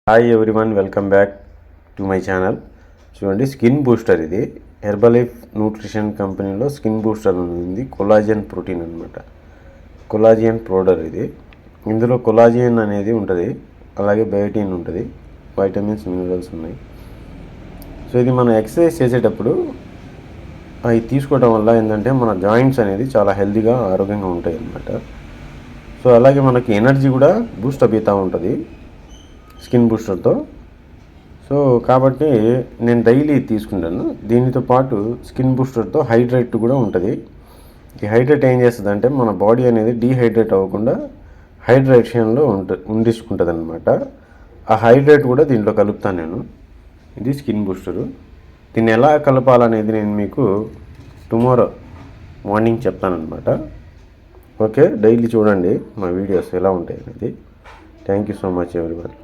Hi everyone, welcome back to my channel. చూడండి, skin booster. ఇది Herbalife nutrition కంపెనీలో skin booster ఉంది. Collagen protein అనమాట, కొలాజిన్ పౌడర్ ఇది. ఇందులో కొలాజిన్ అనేది ఉంటుంది, అలాగే బయోటిన్ ఉంటుంది, వైటమిన్స్, మినరల్స్ ఉన్నాయి. సో ఇది మనం ఎక్సర్సైజ్ చేసేటప్పుడు అవి తీసుకోవడం వల్ల ఏంటంటే మన జాయింట్స్ అనేది చాలా హెల్తీగా, ఆరోగ్యంగా ఉంటాయి అన్నమాట. సో అలాగే మనకి ఎనర్జీ కూడా బూస్ట్ అవుతూ ఉంటుంది స్కిన్ బూస్టర్తో. సో కాబట్టి నేను డైలీ తీసుకుంటాను. దీనితో పాటు స్కిన్ బూస్టర్తో హైడ్రేట్ కూడా ఉంటుంది. ఈ హైడ్రేట్ ఏం చేస్తుంది అంటే మన బాడీ అనేది డీహైడ్రేట్ అవ్వకుండా హైడ్రేషన్లో ఉండించుకుంటుంది అనమాట. ఆ హైడ్రేట్ కూడా దీంట్లో కలుపుతాను నేను. ఇది స్కిన్ బూస్టరు. దీన్ని ఎలా కలపాలనేది నేను మీకు టుమారో మార్నింగ్ చెప్తానమాట. ఓకే, డైలీ చూడండి మా వీడియోస్ ఎలా ఉంటాయి అనేది. Thank you so much everyone.